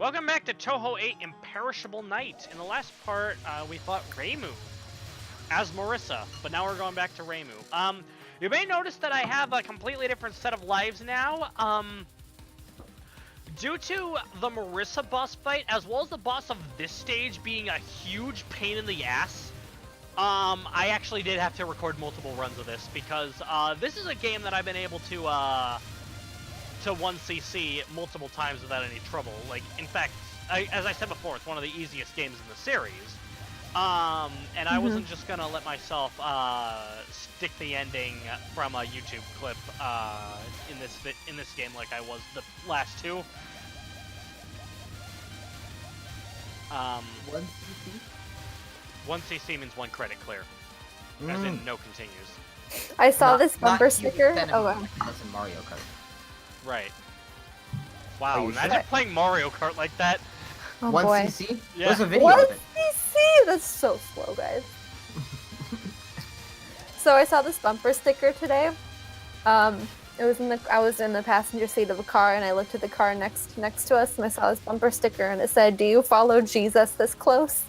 Welcome back to Touhou 8 Imperishable Night. In the last part, we fought Reimu as Marissa, but now we're going back to Reimu. You may notice that I have a completely different set of lives now. Due to the Marissa boss fight, as well as the boss of this stage being a huge pain in the ass, I actually did have to record multiple runs of this because this is a game that I've been able to 1cc multiple times without any trouble. Like, in fact, as I said before, it's one of the easiest games in the series. And I wasn't just gonna let myself stick the ending from a YouTube clip in this game like I was the last two. 1cc? 1cc means 1 credit clear, as in no continues. I saw this bumper sticker. Oh wow. That's in Mario Kart. Right. Wow, imagine sure? playing Mario Kart like that. Oh 1cc? boy. Yeah. There's a video of it. 1cc? That's so slow, guys. So I saw this bumper sticker today. It was I was in the passenger seat of a car, and I looked at the car next to us, and I saw this bumper sticker, and it said, "Do you follow Jesus this close?"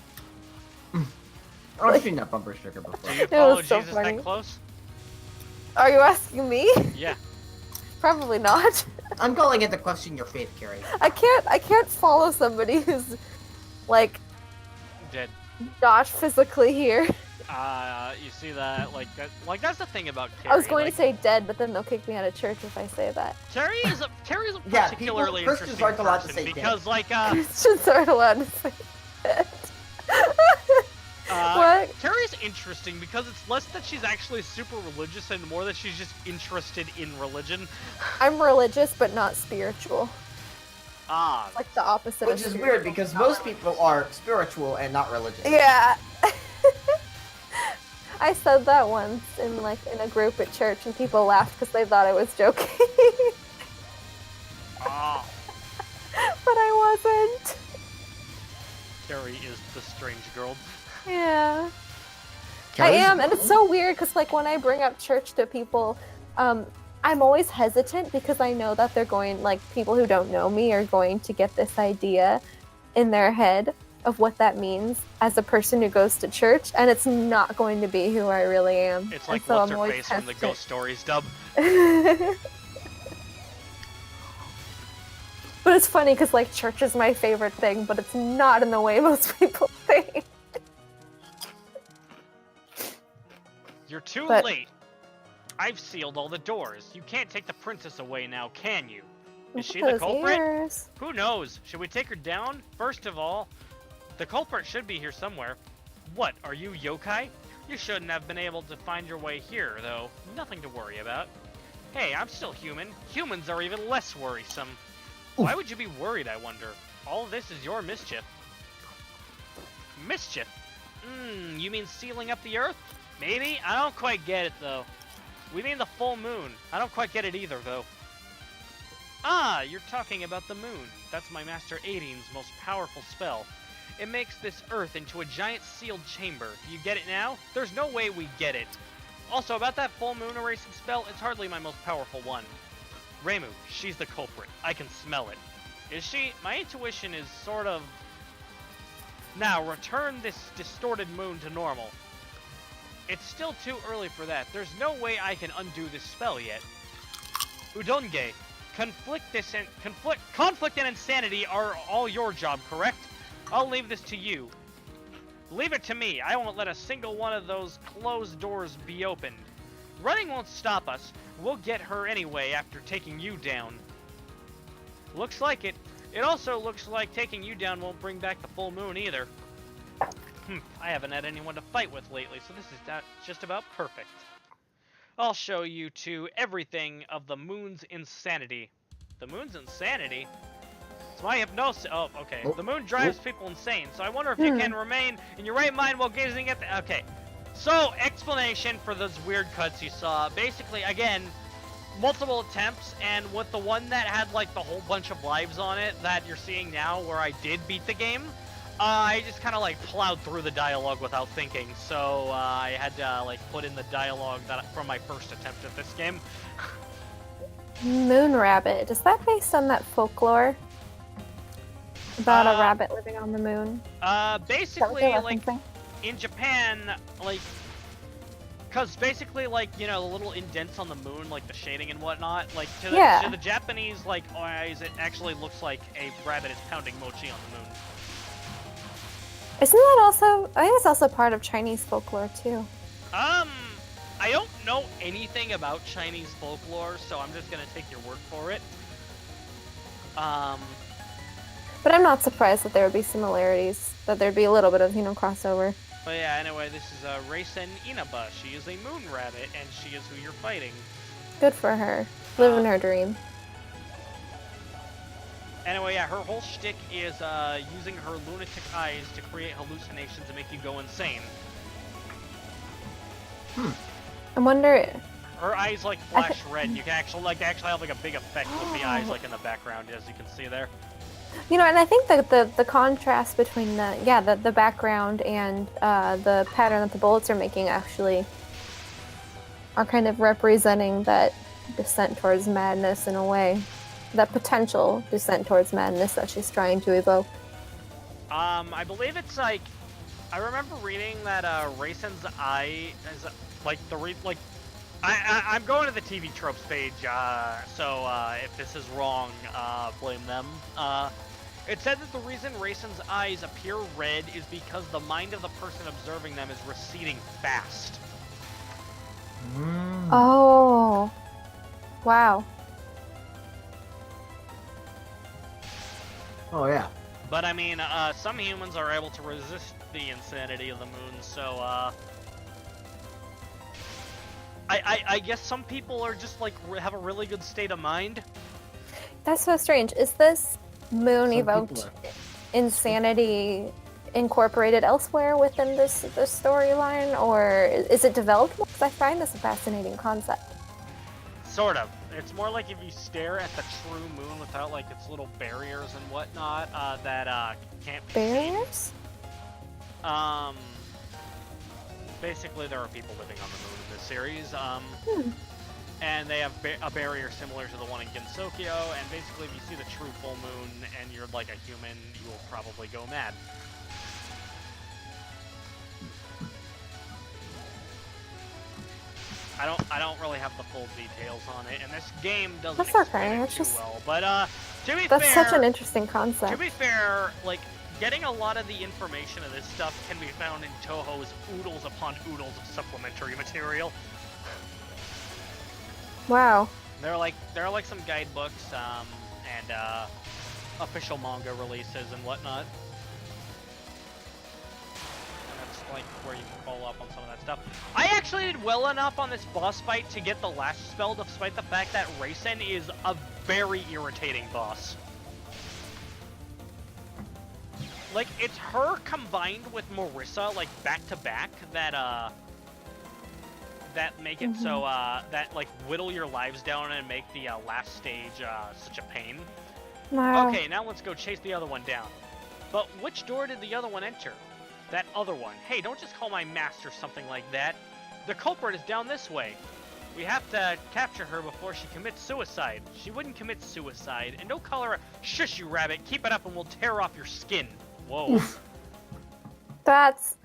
I've seen that bumper sticker before. Do you follow so Jesus funny. that close? Are you asking me? Yeah. Probably not. I'm calling it to question your faith, Carrie. I can't follow somebody who's like Dead. not physically here. You see that? Like that's the thing about Carrie. I was going like, to say dead, but then they'll kick me out of church if I say that. Carrie is a Yeah, particularly Christians interesting aren't allowed to person say because, like, Christians aren't allowed to say dead. What? Carrie's interesting because it's less that she's actually super religious and more that she's just interested in religion. I'm religious, but not spiritual. Ah. Like the opposite Which of is spiritual. weird because most people are spiritual and not religious. Yeah. I said that once in a group at church, and people laughed because they thought I was joking. Ah. But I wasn't. Carrie is the strange girl. Yeah. Carrie's- I am, and it's so weird because like when I bring up church to people, I'm always hesitant because I know that they're going, like, people who don't know me are going to get this idea in their head of what that means as a person who goes to church, and it's not going to be who I really am. It's like And so what's I'm her always face from the hesitant. Ghost Stories dub. But it's funny because like church is my favorite thing, but it's not in the way most people think. You're too But- late. I've sealed all the doors. You can't take the princess away now, can you? Is she the Those culprit? ears. Who knows? Should we take her down? First of all, the culprit should be here somewhere. What, are you Yokai? You shouldn't have been able to find your way here, though. Nothing to worry about. Hey, I'm still human. Humans are even less worrisome. Why would you be worried, I wonder? All this is your mischief. Mischief? You mean sealing up the earth? Maybe? I don't quite get it, though. We mean the full moon. I don't quite get it either, though. Ah, you're talking about the moon. That's my Master Aideen's most powerful spell. It makes this earth into a giant sealed chamber. You get it now? There's no way we get it. Also, about that full moon erasing spell, it's hardly my most powerful one. Reimu, she's the culprit. I can smell it. Is she? My intuition is sort of... Now, return this distorted moon to normal. It's still too early for that. There's no way I can undo this spell yet. Udonge, conflict and insanity are all your job, correct? I'll leave this to you. Leave it to me. I won't let a single one of those closed doors be opened. Running won't stop us. We'll get her anyway after taking you down. Looks like it. It also looks like taking you down won't bring back the full moon either. I haven't had anyone to fight with lately, so this is just about perfect. I'll show you two everything of the moon's insanity. The moon's insanity? It's my hypnosis. Oh, okay. The moon drives people insane, so I wonder if you can remain in your right mind while gazing at the... Okay. So, explanation for those weird cuts you saw. Basically, again, multiple attempts, and with the one that had, like, the whole bunch of lives on it that you're seeing now where I did beat the game, I just kind of, like, plowed through the dialogue without thinking, so I had to, like, put in the dialogue from my first attempt at this game. Moon rabbit. Is that based on that folklore? About a rabbit living on the moon. Basically, they're like, referencing? in Japan, like, because basically, like, you know, the little indents on the moon, like the shading and whatnot, like, to the Japanese, like, eyes, it actually looks like a rabbit is pounding mochi on the moon. Isn't that also? I think it's also part of Chinese folklore too. I don't know anything about Chinese folklore, so I'm just gonna take your word for it. But I'm not surprised that there would be similarities. That there'd be a little bit of crossover. But yeah, anyway, this is Reisen Inaba. She is a moon rabbit, and she is who you're fighting. Good for her, living her dream. Anyway, yeah, her whole shtick is using her lunatic eyes to create hallucinations and make you go insane. I wonder. Her eyes like flash red. You can actually have like a big effect with the eyes like in the background, as you can see there. And I think that the contrast between the background and the pattern that the bullets are making actually are kind of representing that descent towards madness in a way. That potential descent towards madness that she's trying to evoke. I believe it's like, I remember reading that Reisen's eye is like I'm going to the TV tropes page, so if this is wrong, blame them. It said that the reason Reisen's eyes appear red is because the mind of the person observing them is receding fast. Oh, wow. Oh yeah. But I mean, some humans are able to resist the insanity of the moon, so I guess some people are just like have a really good state of mind. That's so strange. Is this moon evoked insanity incorporated elsewhere within this storyline, or is it developed more? Because I find this a fascinating concept. Sort of. It's more like if you stare at the true moon without like its little barriers and whatnot that can't be barriers. Seen. Basically, there are people living on the moon in this series. And they have a barrier similar to the one in Gensokyo, and basically if you see the true full moon and you're like a human, you will probably go mad. I don't really have the full details on it, and this game doesn't explain it too well. But to be fair, that's such an interesting concept. To be fair, like, getting a lot of the information of this stuff can be found in Touhou's oodles upon oodles of supplementary material. Wow. There are like some guidebooks and official manga releases and whatnot. And that's like where you can follow up on some of that stuff. I actually did well enough on this boss fight to get the last spell, despite the fact that Reisen is a very irritating boss. Like, it's her combined with Marissa, like, back to back, that make it so, that, like, whittle your lives down and make the last stage such a pain. Wow. Okay, now let's go chase the other one down. But which door did the other one enter? That other one. Hey, don't just call my master something like that. The culprit is down this way. We have to capture her before she commits suicide. She wouldn't commit suicide. And don't call her a shush, you rabbit. Keep it up and we'll tear off your skin. Whoa. That's...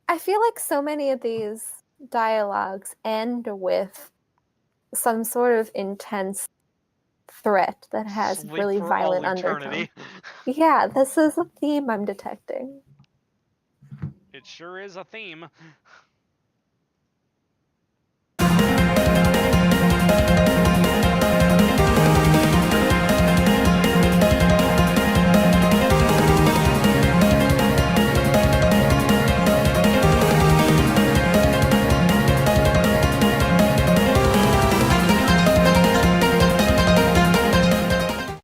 I feel like so many of these dialogues end with some sort of intense threat that has Sleep really for violent all undertone. eternity. Yeah, this is a theme I'm detecting. It sure is a theme.